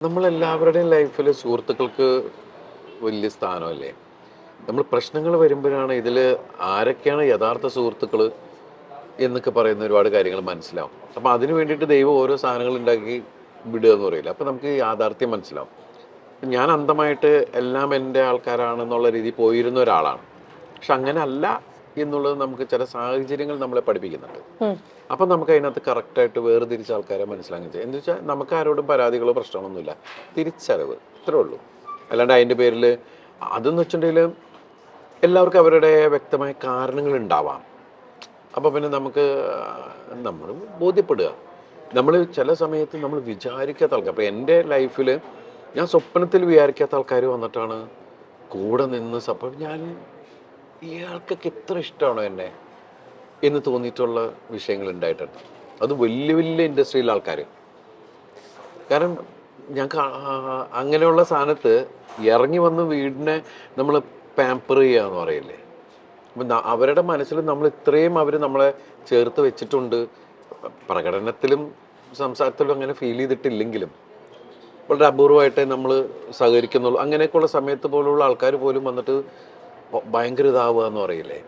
നമ്മളെല്ലാവരുടെയും ലൈഫിൽ സുഹൃത്തുക്കൾക്ക് വലിയ സ്ഥാനമല്ലേ? നമ്മൾ പ്രശ്നങ്ങൾ വരുമ്പോഴാണ് ഇതിൽ ആരൊക്കെയാണ് യഥാർത്ഥ സുഹൃത്തുക്കൾ എന്നൊക്കെ പറയുന്ന ഒരുപാട് കാര്യങ്ങൾ മനസ്സിലാവും. അപ്പോൾ അതിന് വേണ്ടിയിട്ട് ദൈവം ഓരോ സാധനങ്ങൾ ഉണ്ടാക്കി വിടുക എന്ന് പറയില്ല. അപ്പോൾ നമുക്ക് യാഥാർത്ഥ്യം മനസ്സിലാവും. ഞാൻ അന്ധമായിട്ട് എല്ലാം എൻ്റെ ആൾക്കാരാണെന്നുള്ള രീതിയിൽ പോയിരുന്ന ഒരാളാണ്. പക്ഷെ അങ്ങനെ അല്ല എന്നുള്ളത് നമുക്ക് ചില സാഹചര്യങ്ങൾ നമ്മളെ പഠിപ്പിക്കുന്നുണ്ട്. അപ്പം നമുക്ക് അതിനകത്ത് കറക്റ്റായിട്ട് വേർതിരിച്ച ആൾക്കാരെ മനസ്സിലാക്കി ചെയ്യാം. എന്ന് വെച്ചാൽ നമുക്ക് ആരോടും പരാതികളോ പ്രശ്നങ്ങളൊന്നുമില്ല. തിരിച്ചറിവ് ഇത്രേ ഉള്ളൂ. അല്ലാണ്ട് അതിൻ്റെ പേരിൽ അതെന്ന് വെച്ചിട്ടുണ്ടെങ്കിൽ എല്ലാവർക്കും അവരുടെ വ്യക്തമായ കാരണങ്ങൾ ഉണ്ടാവാം. അപ്പോൾ പിന്നെ നമുക്ക് നമ്മൾ ബോധ്യപ്പെടുക. നമ്മൾ ചില സമയത്ത് നമ്മൾ വിചാരിക്കാത്ത ആൾക്കാർ, അപ്പോൾ എൻ്റെ ലൈഫിൽ ഞാൻ സ്വപ്നത്തിൽ വിചാരിക്കാത്ത ആൾക്കാർ വന്നിട്ടാണ് കൂടെ നിന്ന് സപ്പോർട്ട്. ഞാൻ ഇയാൾക്കൊക്കെ എത്ര ഇഷ്ടമാണോ എന്നെ എന്ന് തോന്നിയിട്ടുള്ള വിഷയങ്ങൾ ഉണ്ടായിട്ടുണ്ട്. അത് വലിയ വലിയ ഇൻഡസ്ട്രിയിലെ ആൾക്കാർ. കാരണം ഞങ്ങൾക്ക് അങ്ങനെയുള്ള സ്ഥാനത്ത് ഇറങ്ങി വന്ന് വീടിനെ നമ്മൾ പാമ്പർ ചെയ്യുക എന്ന് പറയില്ലേ. അപ്പം അവരുടെ മനസ്സിൽ നമ്മൾ ഇത്രയും അവർ നമ്മളെ ചേർത്ത് വെച്ചിട്ടുണ്ട്. പ്രകടനത്തിലും സംസാരത്തിലും അങ്ങനെ ഫീൽ ചെയ്തിട്ടില്ലെങ്കിലും വളരെ അപൂർവമായിട്ടേ നമ്മൾ സഹകരിക്കുന്നുള്ളൂ. അങ്ങനെയൊക്കെയുള്ള സമയത്ത് പോലുള്ള ആൾക്കാർ പോലും വന്നിട്ട് ഭയങ്കര ഇതാവുക എന്ന് പറയില്ലേ.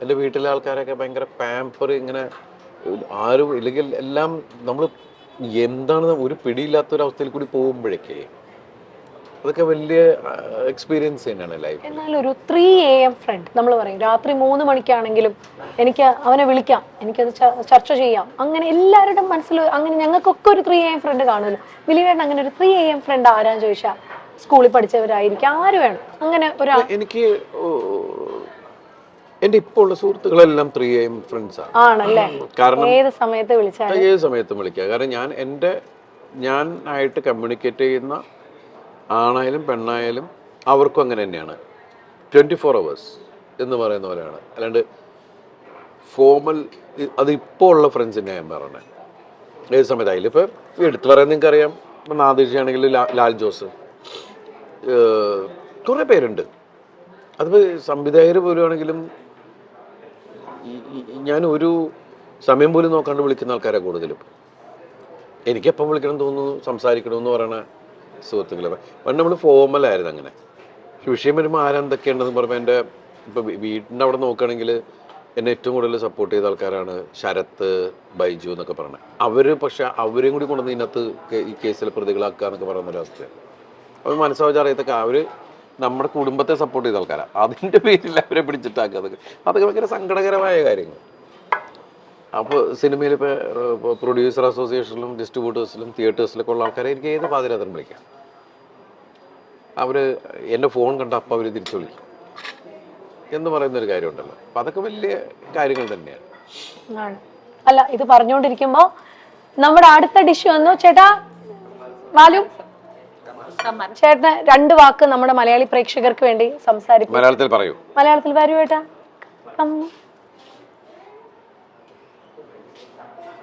എൻ്റെ വീട്ടിലെ ആൾക്കാരൊക്കെ ഭയങ്കര പാമ്പർ, ഇങ്ങനെ ആരും ഇല്ലെങ്കിൽ എല്ലാം നമ്മൾ എന്താണ് ഒരു പിടിയില്ലാത്തൊരവസ്ഥയിൽ കൂടി പോകുമ്പോഴേക്കേ അതൊക്കെ വലിയ എക്സ്പീരിയൻസ് തന്നെയാണ് ലൈഫ്. എന്നാൽ ഒരു 3 AM ഫ്രണ്ട് നമ്മൾ പറയും, രാത്രി 3 മണിക്കാണെങ്കിലും എനിക്ക് അവനെ വിളിക്കാം, എനിക്കത് ചർച്ച ചെയ്യാം. അങ്ങനെ എല്ലാവരുടെ മനസ്സിൽ അങ്ങനെ ഞങ്ങൾക്കൊക്കെ ഒരു 3 AM ഫ്രണ്ട് കാണുമല്ലോ. ദിലീപേട്ടൻ അങ്ങനെ ഒരു 3 AM ഫ്രണ്ട് ആരാന്ന് ചോദിച്ചാൽ സ്കൂളിൽ പഠിച്ചവരായിരിക്കും, ആര് വേണം അങ്ങനെ ഒരാൾ. എനിക്ക് എൻ്റെ ഇപ്പോൾ ഉള്ള സുഹൃത്തുക്കളെല്ലാം 3 AM ഫ്രണ്ട്സാണ്. ആണല്ലേ? കാരണം ഏത് സമയത്ത് വിളിച്ചാലും ഏത് സമയത്തും വിളിക്കുക. കാരണം ഞാൻ ആയിട്ട് കമ്മ്യൂണിക്കേറ്റ് ചെയ്യുന്ന ആണായാലും പെണ്ണായാലും അവർക്കും അങ്ങനെ തന്നെയാണ്. 24 hours എന്ന് പറയുന്ന പോലെയാണ്. അല്ലാണ്ട് ഫോമൽ അത് ഇപ്പോൾ ഉള്ള ഫ്രണ്ട്സിൻ്റെ ഞാൻ പറഞ്ഞത്. ഏത് സമയത്ത് അതിലിപ്പോൾ എടുത്തു പറയാൻ നിങ്ങൾക്കറിയാം. ഇപ്പം നാദിർജയാണെങ്കിൽ ലാൽ ജോസ്, കുറേ പേരുണ്ട്. അതിപ്പോൾ സംവിധായകർ പോലും ആണെങ്കിലും ഞാൻ ഒരു സമയം പോലും നോക്കാണ്ട് വിളിക്കുന്ന ആൾക്കാരെ കൂടുതലും. എനിക്കെപ്പം വിളിക്കണം തോന്നുന്നു, സംസാരിക്കണമെന്ന് പറയണ സുഹൃത്തുക്കളെ. പണ്ട് നമ്മൾ ഫോമലായിരുന്നു. അങ്ങനെ വിഷയം വരുമ്പോൾ ആരെന്തൊക്കെയുണ്ടെന്ന് പറയുമ്പോൾ എൻ്റെ ഇപ്പോൾ വീട്ടിൻ്റെ അവിടെ നോക്കുകയാണെങ്കിൽ എന്നെ ഏറ്റവും കൂടുതൽ സപ്പോർട്ട് ചെയ്ത ആൾക്കാരാണ് ശരത്ത്, ബൈജു എന്നൊക്കെ പറഞ്ഞത്. പക്ഷെ അവരെയും കൂടി കൊണ്ടുവന്ന് ഇതിനകത്ത് ഈ കേസിൽ പ്രതികളാക്കുക എന്നൊക്കെ പറയുന്ന ഒരവസ്ഥയാണ്. അവർ മനസ്സാവച്ച് അറിയത്തൊക്കെ അവർ നമ്മുടെ കുടുംബത്തെ സപ്പോർട്ട് ചെയ്ത ആൾക്കാരാണ്. അതിൻ്റെ പേരിൽ അവരെ പിടിച്ചിട്ടാക്കുക, അതൊക്കെ ഭയങ്കര സങ്കടകരമായ കാര്യങ്ങൾ. അപ്പോൾ സിനിമയിൽ ഇപ്പോൾ പ്രൊഡ്യൂസർ അസോസിയേഷനിലും ഡിസ്ട്രിബ്യൂട്ടേഴ്സിലും തിയേറ്റേഴ്സിലൊക്കെ ഉള്ള ആൾക്കാരെ എനിക്ക് ഏത് പാതിരാത്രം വിളിക്കാം. അവർ എൻ്റെ ഫോൺ കണ്ട അപ്പം അവർ തിരിച്ചു വിളിക്കും എന്ന് പറയുന്നൊരു കാര്യമുണ്ടല്ലോ. അപ്പം അതൊക്കെ വലിയ കാര്യങ്ങൾ തന്നെയാണ്. അല്ല, ഇത് പറഞ്ഞുകൊണ്ടിരിക്കുമ്പോൾ നമ്മുടെ അടുത്ത ഡിഷ് വന്നു. ചേട്ടാ വാലു, ചേട്ടന് 2 വാക്ക് നമ്മുടെ മലയാളി പ്രേക്ഷകർക്ക് വേണ്ടി സംസാരിക്കും. മലയാളത്തിൽ പറയൂ. മലയാളത്തിൽ വരൂ ചേട്ടാ.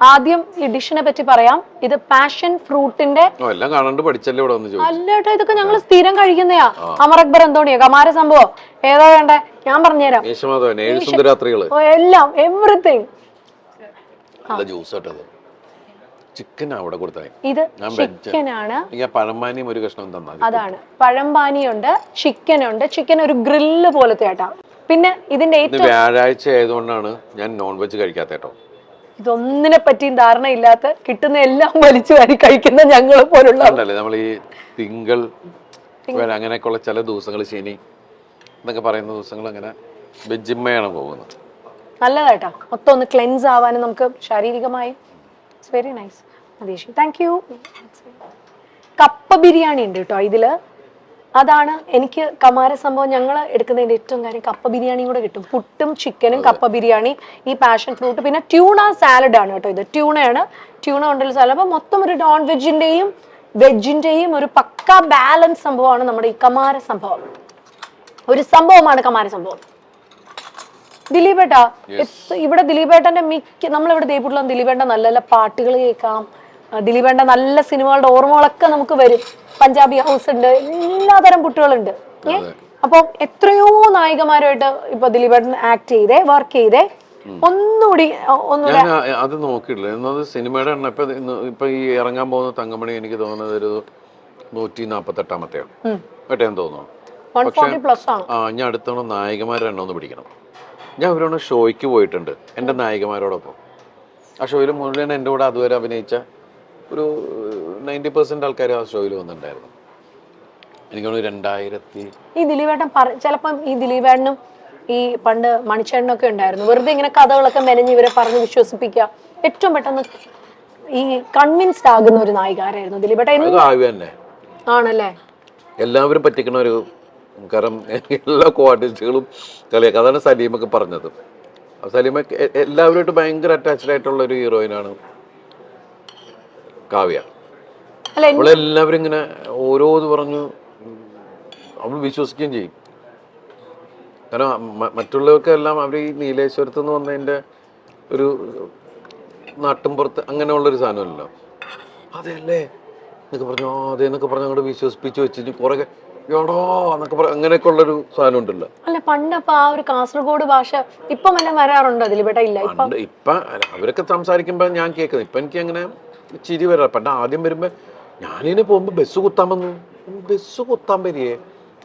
ആദ്യം ഈ ഡിഷിനെ പറ്റി പറയാം. ഇത് പാഷൻ ഫ്രൂട്ടിന്റെ അല്ലേട്ടാ, ഇതൊക്കെ ഞങ്ങൾ സ്ഥിരം കഴിക്കുന്നയാ. അമർ അക്ബർ എന്തോണിയോ കമാര സംഭവം ഏതാ വേണ്ടേ ഞാൻ പറഞ്ഞുതരാം. എല്ലാം എവറിത്തിങ്. ഇത് ചിക്കനാണ്. അതാണ് പഴംപാനിയുണ്ട്, ചിക്കനുണ്ട്. ചിക്കൻ ഒരു ഗ്രില്ല് പോലത്തെ ആട്ടാ. പിന്നെ ഇതിന്റെ ഏറ്റവും വ്യാഴാഴ്ച ആയതുകൊണ്ടാണ് ഞാൻ നോൺ വെജ് കഴിക്കാത്ത കേട്ടോ. ഇതൊന്നിനെ പറ്റിയും ധാരണയില്ലാത്ത കിട്ടുന്ന എല്ലാം വലിച്ചു വാരി കഴിക്കുന്ന ഞങ്ങളെ പോലുള്ള നമ്മൾ ഈ തിങ്കൾ അങ്ങനെയൊക്കെയുള്ള ചില ദിവസങ്ങൾ, ശനി എന്നൊക്കെ പറയുന്ന ദിവസങ്ങൾ അങ്ങനെ വെജിമ്മയാണ് പോകുന്നത്. നല്ലതായിട്ടാ. മൊത്തം ഒന്ന് ക്ലെൻസ് ആവാനും നമുക്ക് ശാരീരികമായി. It's very nice. Matheesh, thank you. കപ്പ ബിരിയാണി ഉണ്ട് കേട്ടോ ഇതില്. അതാണ് എനിക്ക് കമാര സംഭവം ഞങ്ങൾ എടുക്കുന്നതിന്റെ ഏറ്റവും കാര്യം. കപ്പ ബിരിയാണിയും കൂടെ കിട്ടും. പുട്ടും ചിക്കനും കപ്പ ബിരിയാണി, ഈ പാഷൻ ഫ്രൂട്ട്, പിന്നെ ട്യൂണ സാലഡ് ആണ് കേട്ടോ. ഇത് ട്യൂണയാണ്. ട്യൂണ കൊണ്ടുള്ള സാലഡ്. അപ്പൊ മൊത്തം ഒരു നോൺ വെജിന്റെയും വെജിന്റെയും ഒരു പക്ക ബാലൻസ് സംഭവമാണ് നമ്മുടെ ഈ കമാര സംഭവം. ഒരു സംഭവമാണ് കമാര സംഭവം. ദിലീപേട്ടാ, ഇവിടെ ദിലീപേട്ടന്റെ നമ്മളിവിടെ ദേവൂട്ടിലുള്ള ദിലീപേട്ടന്റെ നല്ല നല്ല പാട്ടുകൾ കേൾക്കാം. ദിലീപേട്ടന്റെ നല്ല സിനിമകളുടെ ഓർമ്മകളൊക്കെ നമുക്ക് വരും. പഞ്ചാബി ഹൗസ് ഉണ്ട്, എല്ലാതരം പുട്ടുകളുണ്ട്. അപ്പൊ എത്രയോ നായികമാരുമായിട്ട് ഇപ്പൊ ദിലീപേട്ടൻ ആക്ട് ചെയ്തേ, വർക്ക് ചെയ്തേ. ഒന്നുകൂടി അത് നോക്കിയിട്ടില്ല. സിനിമയുടെ ഇപ്പൊ ഈ ഇറങ്ങാൻ പോകുന്ന തങ്കമണി എനിക്ക് തോന്നുന്നത് ഒരു 148 കേട്ടേന്ന് തോന്നുന്നു. 140+ ആണ്. ഞാൻ അടുത്തവണ നായികമാരുടെ എണ്ണം ഒന്ന് പിടിക്കണം. ഞാൻ അവരോട് ഷോയ്ക്ക് പോയിട്ടുണ്ട് എൻ്റെ നായികമാരോടൊപ്പം. ആ ഷോയിൽ മുഴുവൻ എൻ്റെ കൂടെ അതുവരെ അഭിനയിച്ച ഒരു 90% ആൾക്കാർ ആ ഷോയിൽ വന്നിട്ടുണ്ടായിരുന്നു. എനിക്ക് തോന്നുന്നു 2000. ഈ ദിലീപേട്ടൻ ചിലപ്പം ഈ ദിലീപേട്ടനും ഈ പണ്ട് മണിച്ചേട്ടനൊക്കെ ഉണ്ടായിരുന്നു, വെറുതെ ഇങ്ങനെ കഥകളൊക്കെ മെനഞ്ഞ് ഇവരെ പറഞ്ഞ് വിശ്വസിപ്പിക്കുക. ഏറ്റവും പെട്ടെന്ന് ഈ കൺവിൻസ്ഡ് ആകുന്ന ഒരു നായികാരായിരുന്നു ദിലീപേട്ടൻ. തന്നെ ആണല്ലേ? എല്ലാവരും പറ്റിക്കണ ഒരു, കാരണം എല്ലാ കോർട്ടിസ്റ്റുകളും കളിയാക്കുക. അതാണ് സലീമൊക്കെ പറഞ്ഞത്. സലീമ എല്ലാവരുമായിട്ട് ഭയങ്കര അറ്റാച്ച്ഡ് ആയിട്ടുള്ള ഒരു ഹീറോയിനാണ് കാവ്യ. അവളെല്ലാവരും ഇങ്ങനെ ഓരോന്ന് പറഞ്ഞു അവൾ വിശ്വസിക്കുകയും ചെയ്യും. കാരണം മറ്റുള്ളവർക്കെല്ലാം അവർ ഈ നീലേശ്വരത്ത് നിന്ന് വന്നതിൻ്റെ ഒരു നാട്ടിൻപുറത്ത് അങ്ങനെയുള്ളൊരു സാധനമല്ലല്ലോ. അതെയല്ലേ എന്നൊക്കെ പറഞ്ഞു, അതേന്നൊക്കെ പറഞ്ഞ് അങ്ങോട്ട് വിശ്വസിപ്പിച്ച് വെച്ചിട്ട് കുറെ എടോ എന്നൊക്കെ പറ അങ്ങനെയൊക്കെ ഉള്ളൊരു സാധനം ഉണ്ടല്ലോ. അല്ല പണ്ടപ്പോ ആ ഒരു കാസർഗോഡ് ഭാഷ ഇപ്പം എല്ലാം വരാറുണ്ടോ അതിൽപ്പെട്ട? ഇല്ല, ഇപ്പൊ അവരൊക്കെ സംസാരിക്കുമ്പോ ഞാൻ കേൾക്കുന്നത്. ഇപ്പൊ എനിക്ക് അങ്ങനെ ചിരി വരാ. പണ്ട് ആദ്യം വരുമ്പോ ഞാനിങ്ങനെ പോകുമ്പോ ബസ് കുത്താൻ വന്നു, ബസ് കുത്താൻ വരികയെ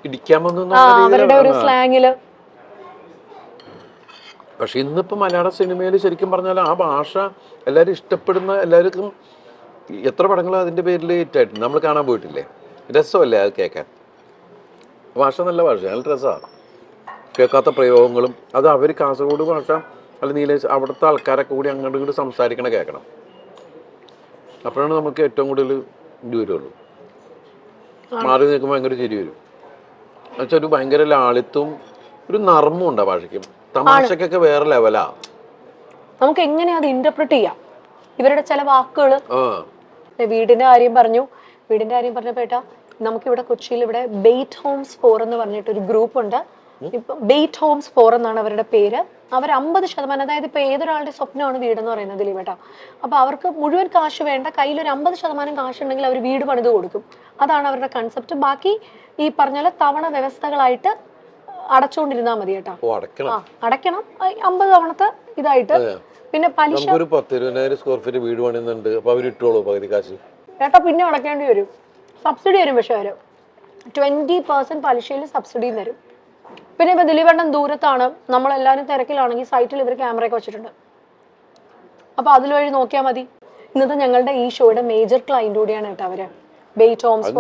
ഇടിക്കാൻ വന്നു. പക്ഷെ ഇന്നിപ്പോ മലയാള സിനിമയിൽ ശരിക്കും പറഞ്ഞാൽ ആ ഭാഷ എല്ലാവരും ഇഷ്ടപ്പെടുന്ന, എല്ലാവർക്കും എത്ര പടങ്ങളും അതിന്റെ പേരിൽ ഹിറ്റായിട്ട് നമ്മൾ കാണാൻ പോയിട്ടില്ലേ? രസമല്ലേ അത് കേൾക്കാൻ? ഭാഷ നല്ല ഭാഷ, നല്ല രസമാണ്. കേൾക്കാത്ത പ്രയോഗങ്ങളും അത് അവർ കാസർഗോഡ് ഭാഷ അല്ല അവിടുത്തെ ആൾക്കാരൊക്കെ കൂടി അങ്ങോട്ടും ഇങ്ങോട്ട് സംസാരിക്കണ കേൾക്കണം. അപ്പോഴാണ് നമുക്ക് ഏറ്റവും കൂടുതൽ ഇത് വരുള്ളൂ. മാറി നിൽക്കുമ്പോൾ ഭയങ്കര ചിരി വരും. എന്നുവെച്ചാൽ ഒരു ഭയങ്കര ലാളിത്വവും ഒരു നർമ്മവും ഉണ്ട് ആ ഭാഷയ്ക്ക്. തമാശക്കൊക്കെ വേറെ ലെവലാ. നമുക്ക് എങ്ങനെ അത് ഇന്റർപ്രറ്റ് ചെയ്യാം ഇവരുടെ ചില വാക്കുകൾ. വീടിന്റെ കാര്യം പറഞ്ഞപ്പോ ഏട്ടാ, നമുക്കിവിടെ കൊച്ചിയിൽ ഇവിടെ ബെയ്റ്റ് ഹോംസ് 4 എന്ന് പറഞ്ഞിട്ട് ഒരു ഗ്രൂപ്പ് ഉണ്ട്. ഇപ്പൊ ബെയ്റ്റ് ഹോംസ് 4 എന്നാണ് അവരുടെ പേര്. അവർ 50%, അതായത് ഇപ്പൊ ഏതൊരാളുടെ സ്വപ്നമാണ് വീടെന്ന് പറയുന്നത് ദിലീപേട്ടാ. അപ്പൊ അവർക്ക് മുഴുവൻ കാശ് വേണ്ട, കയ്യിൽ ഒരു 50% കാശ് ഉണ്ടെങ്കിൽ അവർ വീട് പണിത് കൊടുക്കും. അതാണ് അവരുടെ കൺസെപ്റ്റ്. ബാക്കി ഈ പറഞ്ഞ തവണ വ്യവസ്ഥകളായിട്ട് അടച്ചുകൊണ്ടിരുന്നാ മതി കേട്ടാ. അടയ്ക്കണം 50 തവണത്തെ ഇതായിട്ട്. പിന്നെ പലിശ 10,000 സ്ക്വയർ ഫീറ്റ് വീട് പണിയുന്നുണ്ട്. അപ്പൊ അവർ ഇട്ടോളൂ പകുതി കാശ് കേട്ടാ. പിന്നെ അടയ്ക്കേണ്ടി വരും, സബ്സിഡി വരും. പക്ഷെ അവര് 20% പലിശയിൽ സബ്സിഡിയും തരും. പിന്നെ ഇപ്പൊ ദിലീപേട്ടൻ ദൂരത്താണ്, നമ്മളെല്ലാവരും തിരക്കിലാണെങ്കിൽ സൈറ്റിൽ ഇവർ ക്യാമറയൊക്കെ വെച്ചിട്ടുണ്ട്. അപ്പൊ അതിൽ വഴി നോക്കിയാൽ മതി. ഇന്നത്തെ ഞങ്ങളുടെ ഈ ഷോയുടെ മേജർ ക്ലയന്റ് കൂടിയാണ് കേട്ടോ അവര്, ബെയ്റ്റ് ഹോംസ്.